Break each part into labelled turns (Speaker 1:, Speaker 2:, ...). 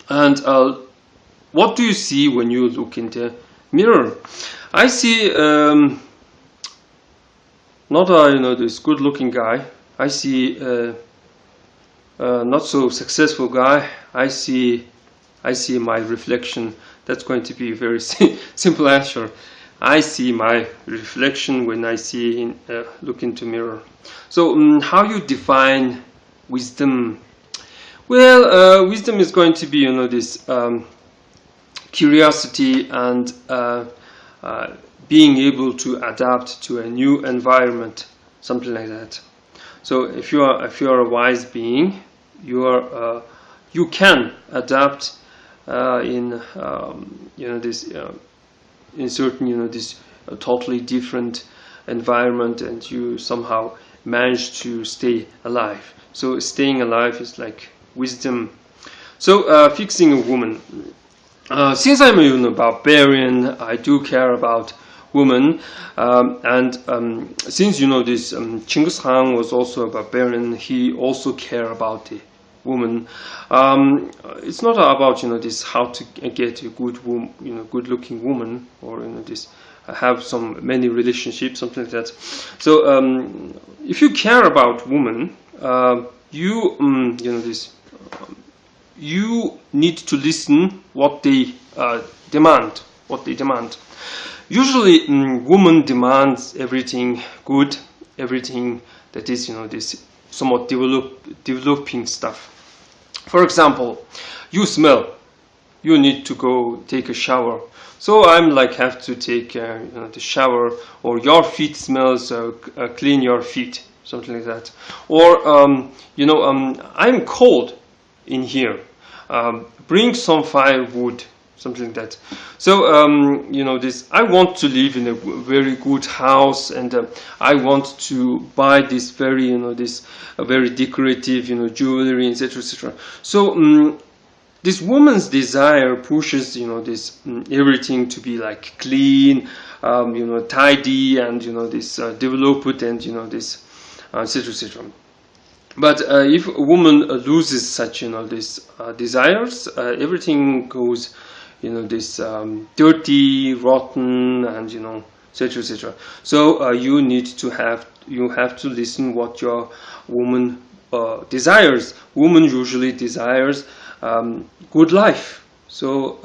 Speaker 1: And what do you see when you look in the mirror? I see not a this good-looking guy. I see not so successful guy. I see my reflection. That's going to be a very simple answer. I see my reflection when I look into mirror. So how you define wisdom? Well, wisdom is going to be this curiosity and being able to adapt to a new environment, something like that. So if you are a wise being, you can adapt in in certain this totally different environment, and you somehow manage to stay alive. So staying alive is like wisdom. So fixing a woman. Since I'm a barbarian, I do care about women, and since this Genghis Khan was also a barbarian, he also cared about the woman. It's not about this how to get a good-looking woman, or this have many relationships, something like that. So if you care about women, you need to listen what they demand. Usually, woman demands everything good, everything that is this somewhat developing stuff. For example, you smell. You need to go take a shower. So I'm like have to take the shower, or your feet smells. Clean your feet, something like that. Or I'm cold in here. Bring some firewood, something like that. So I want to live in a very good house, and I want to buy this very very decorative jewelry, etc., etc. So this woman's desire pushes this everything to be like clean, tidy, and this developed, and this etc., etc. But if a woman loses such these desires, everything goes this dirty, rotten, and etc., etc. So you have to listen what your woman desires. Woman usually desires good life, so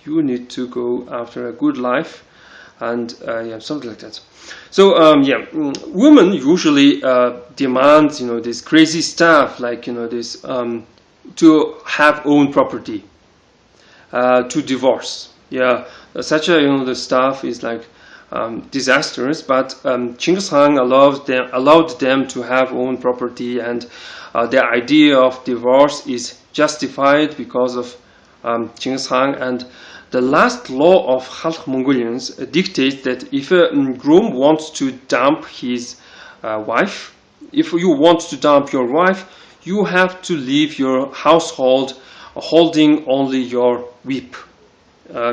Speaker 1: you need to go after a good life, and something like that. So women usually demand this crazy stuff, like this to have own property, to divorce. Such a the stuff is like disastrous, but Genghis Khan allowed them to have own property, and the idea of divorce is justified because of Genghis Khan. And the last law of Khalq Mongolians dictates that if a groom wants to dump his wife, if you want to dump your wife, you have to leave your household holding only your whip,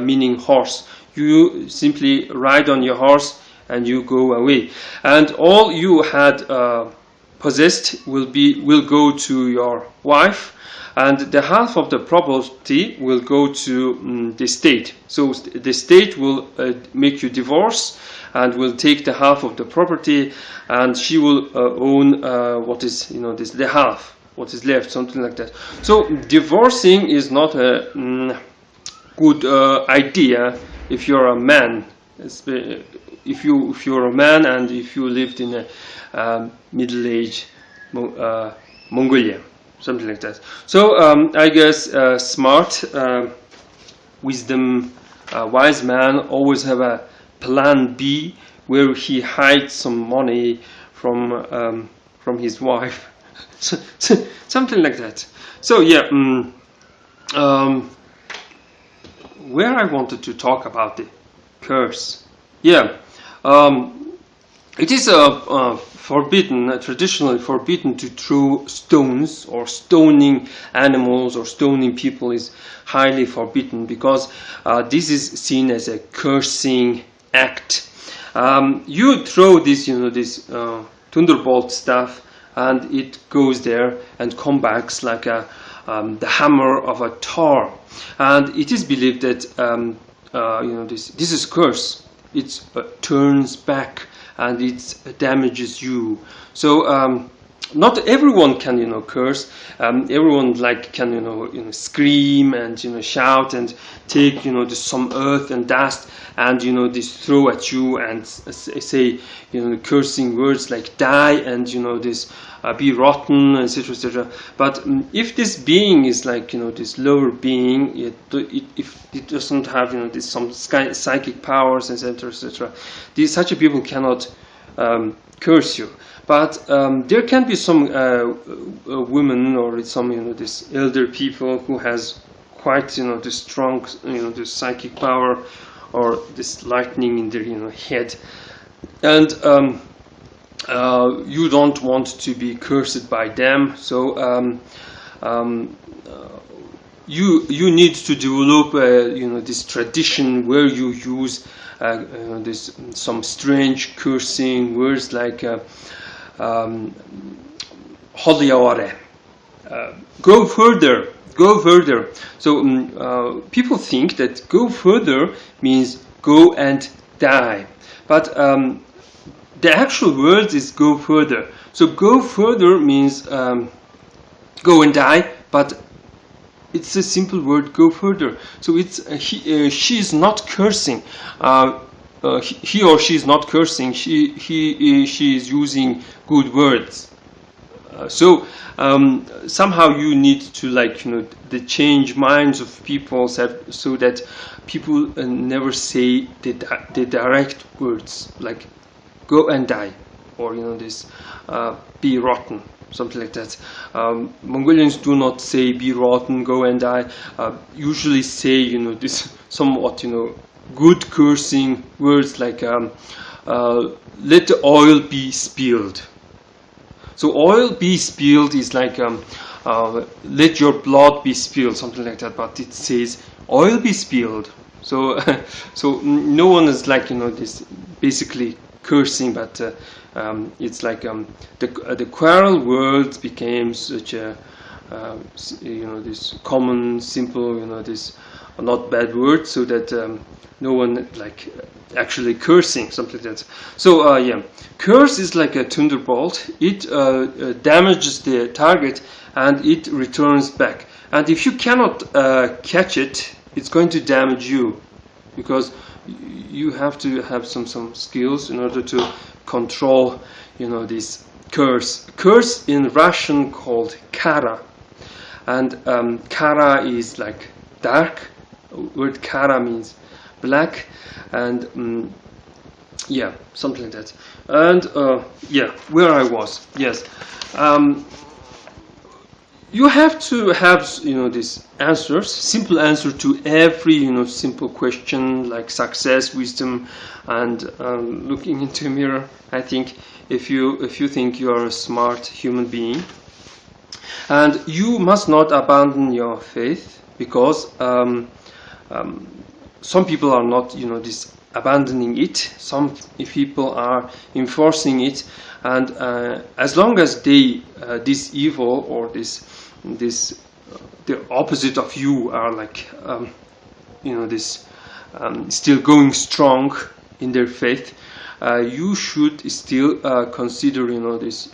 Speaker 1: meaning horse. You simply ride on your horse and you go away, and all you had possessed will go to your wife, and the half of the property will go to the state. So the state will make you divorce and will take the half of the property, and she will own what is the half, what is left, something like that. So divorcing is not a good idea if you're a man. If you're a man and if you lived in a middle-aged Mongolia, something like that. So I guess smart, wise man always have a plan B where he hides some money from his wife, something like that. So where I wanted to talk about the curse. It is forbidden, traditionally forbidden to throw stones, or stoning animals or stoning people is highly forbidden, because this is seen as a cursing act. You throw this, this thunderbolt stuff, and it goes there and comes back like a the hammer of a Thor, and it is believed that this is curse. It turns back and it damages you. So not everyone can curse. Everyone can scream and schout and take some earth and dust and this throw at you and say cursing words like die and this be rotten, etc., etc. But if this being is this lower being, if it doesn't have this some psychic powers, etc., etc., such a people cannot curse you. But there can be some women or some this elder people who has quite this strong this psychic power or this lightning in their head, and you don't want to be cursed by them. So you need to develop this tradition where you use this some strange cursing words like Holiaware. Go further, go further. So people think that go further means go and die, but the actual word is go further. So go further means go and die, but it's a simple word, go further. So it's she is not cursing. He or she is not cursing. She is using good words. So somehow you need to the change minds of people so that people never say the direct words like go and die or this be rotten, something like that. Mongolians do not say be rotten, go and die. Usually say this somewhat good cursing words like let the oil be spilled. So oil be spilled is like let your blood be spilled, something like that, but it says oil be spilled. So so no one is this basically cursing, but it's like the quarrel words became such a this common, simple, this not bad word, so that no one actually cursing, something like that. So yeah, curse is like a thunderbolt. It damages the target and it returns back. And if you cannot catch it, it's going to damage you, because you have to have some skills in order to control this curse. Curse in Russian called kara, and kara is like dark. Word kara means black, and yeah, something like that. And yeah, where I was, yes, you have to have these answers, simple answer to every simple question like success, wisdom, and looking into a mirror. I think if you think you are a smart human being, and you must not abandon your faith, because some people are not this abandoning it. Some people are enforcing it, and as long as they this evil or this the opposite of you are this still going strong in their faith, you should still consider this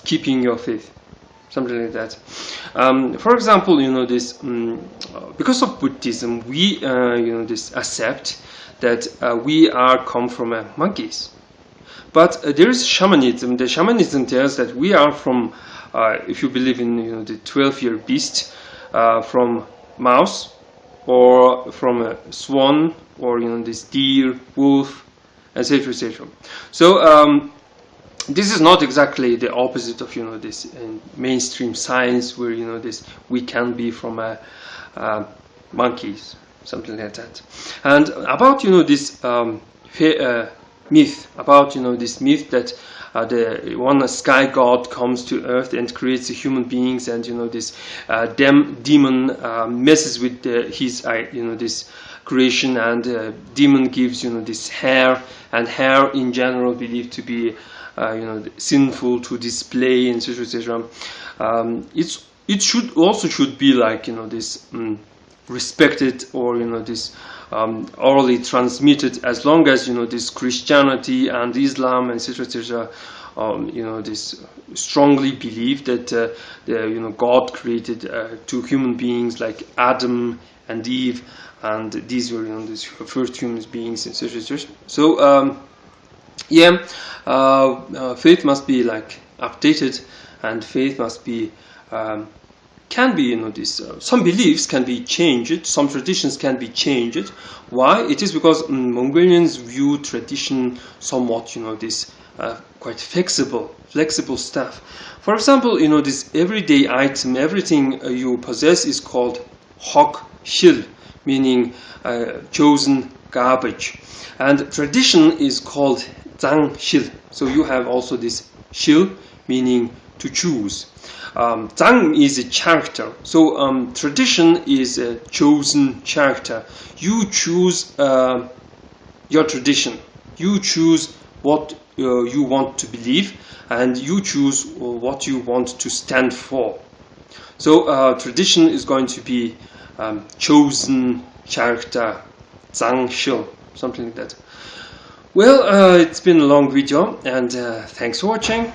Speaker 1: keeping your faith, something like that. For example, this because of Buddhism, we this accept that we are come from monkeys, but there is shamanism. The shamanism tells that we are from, if you believe in the 12-year beast, from mouse or from a swan or this deer, wolf, etc., etc. So this is not exactly the opposite of this mainstream science, where this we can be from monkeys, something like that. And about this myth, about this myth that the one sky god comes to earth and creates human beings, and this demon messes with his this creation, and demon gives this hair, and hair in general believed to be sinful to display, etc., etc. it should be like, you know, this respected, or, you know, this orally transmitted, as long as, you know, this Christianity and Islam, etc., etc., you know, this strongly believe that you know, God created two human beings like Adam and Eve, and these were, you know, these first human beings, etc., etc. So yeah, faith must be like updated, and faith must be can be, you know, this some beliefs can be changed, some traditions can be changed. Why? It is because Mongolians view tradition somewhat, you know, this quite flexible stuff. For example, you know, this everyday item, everything you possess is called HOG-shil, meaning chosen garbage, and tradition is called ZAN-shil. So you have also this shil, meaning to choose. Zang is a character, so tradition is a chosen character. You choose your tradition, you choose what you want to believe, and you choose what you want to stand for. So tradition is going to be chosen character, ZAN-shil, something like that. Well, it's been a long video, and thanks for watching.